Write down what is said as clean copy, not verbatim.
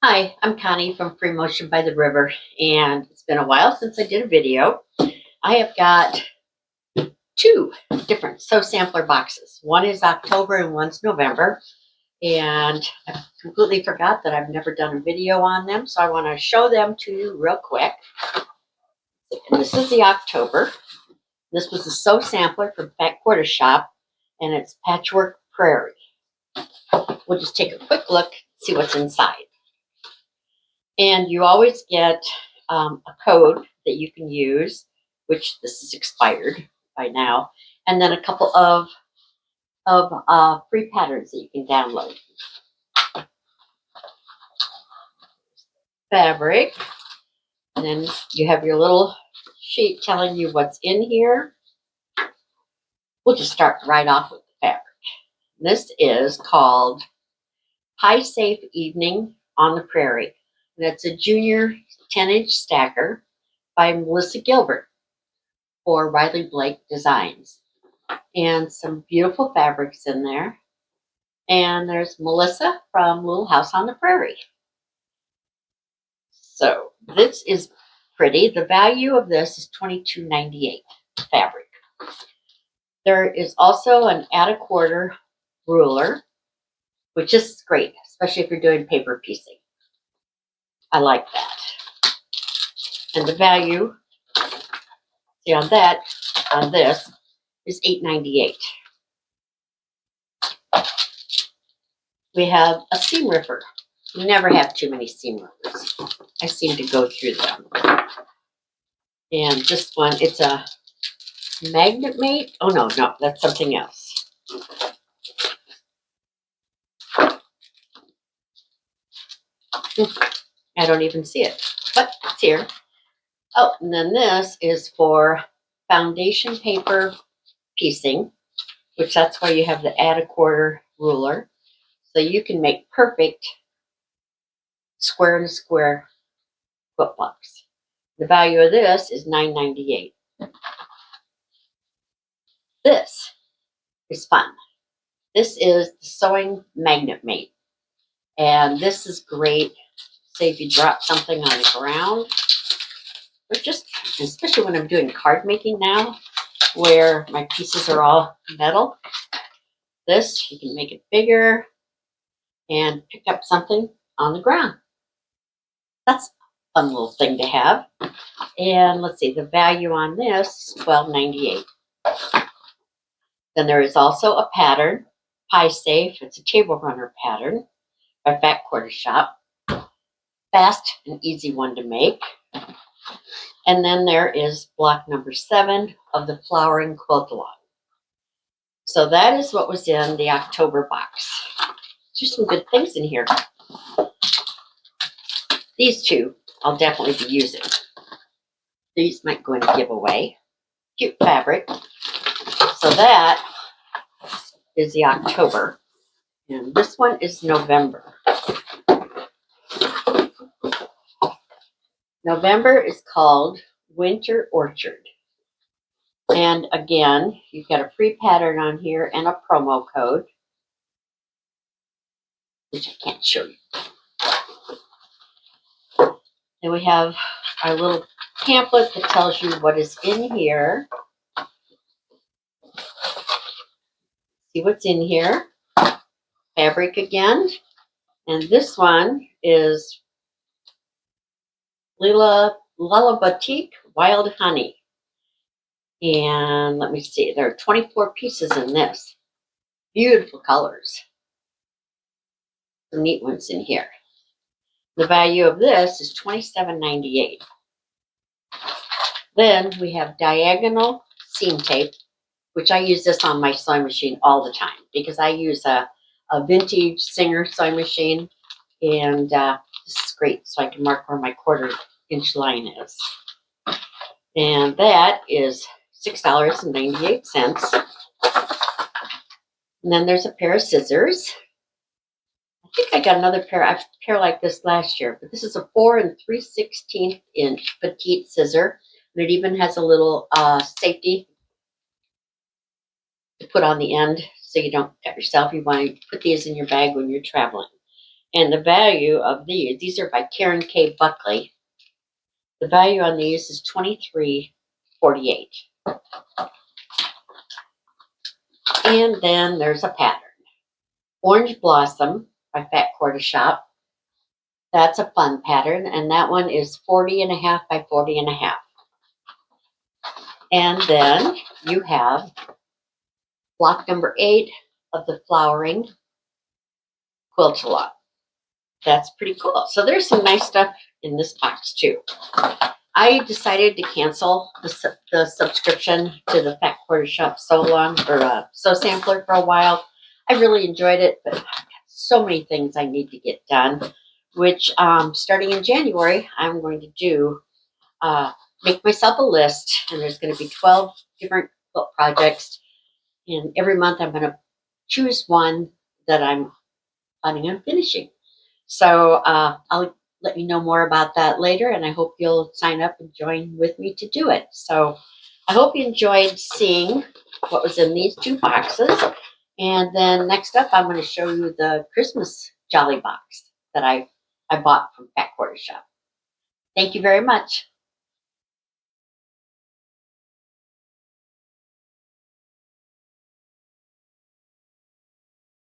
Hi, I'm Connie from Free Motion by the River, and it's been a while since I did a video. I have got two different Sew Sampler boxes. One is October and one's November, and I completely forgot that I've never done a video on them, so I want to show them to you real quick. And this is the October. This was the Sew Sampler from Fat Quarter Shop, and it's Patchwork Prairie. We'll just take a quick look, see what's inside. And you always get a code that you can use, which this is expired by now, and then a couple of free patterns that you can download. Fabric, and then you have your little sheet telling you what's in here. We'll just start right off with the fabric. This is called Pie Safe Evening on the Prairie. That's a junior 10-inch stacker by Melissa Gilbert for Riley Blake Designs. And some beautiful fabrics in there. And there's Melissa from Little House on the Prairie. So this is pretty. The value of this is $22.98 fabric. There is also an add a quarter ruler, which is great, especially if you're doing paper piecing. I like that. And the value, see on this is $8.98. We have a seam ripper. You never have too many seam rippers. I seem to go through them. And this one, it's a magnet mate. Oh, no, that's something else. I don't even see it, but it's here. Oh, and then this is for foundation paper piecing, which that's why you have the add a quarter ruler. So you can make perfect square and square foot blocks. The value of this is $9.98. This is fun. This is the sewing magnet mate. And this is great. Say if you drop something on the ground, or just, especially when I'm doing card making now, where my pieces are all metal. This, you can make it bigger and pick up something on the ground. That's a fun little thing to have. And let's see, the value on this is $12.98. Then there is also a pattern, Pie Safe. It's a table runner pattern by Fat Quarter Shop. Fast and easy one to make. And then there is block number 7 of the flowering quilt along. So that is what was in the October box. There's some good things in here. These two I'll definitely be using. These might go in a giveaway. Cute fabric. So that is the October. And this one is November. November is called Winter Orchard. And again, you've got a free pattern on here and a promo code, which I can't show you. And we have our little pamphlet that tells you what is in here. See what's in here. Fabric again. And this one is Lila Batik Wild Honey. And let me see, there are 24 pieces in this. Beautiful colors. Some neat ones in here. The value of this is $27.98. Then we have diagonal seam tape, which I use this on my sewing machine all the time because I use a vintage Singer sewing machine, and this is great so I can mark where my 1/4-inch line is. And that is $6.98. And then there's a pair of scissors. I think I got another pair. I have a pair like this last year, but this is a 4 3/16 inch petite scissor. And it even has a little safety to put on the end so you don't cut yourself. You want to put these in your bag when you're traveling. And the value of these are by Karen K. Buckley. The value on these is $23.48. And then there's a pattern. Orange Blossom by Fat Quarter Shop. That's a fun pattern, and that one is 40.5 by 40.5. And then you have block number 8 of the flowering quilt-a-lot. That's pretty cool. So there's some nice stuff in this box too. I decided to cancel the subscription to the Fat Quarter Shop Sew Sampler for a while. I really enjoyed it, but I've got so many things I need to get done, which starting in January, I'm going to do, make myself a list, and there's going to be 12 different quilt projects, and every month I'm going to choose one that I'm planning on finishing. So I'll let you know more about that later, and I hope you'll sign up and join with me to do it. So I hope you enjoyed seeing what was in these 2 boxes. And then next up, I'm going to show you the Christmas Jolly box that I bought from Fat Quarter Shop. Thank you very much.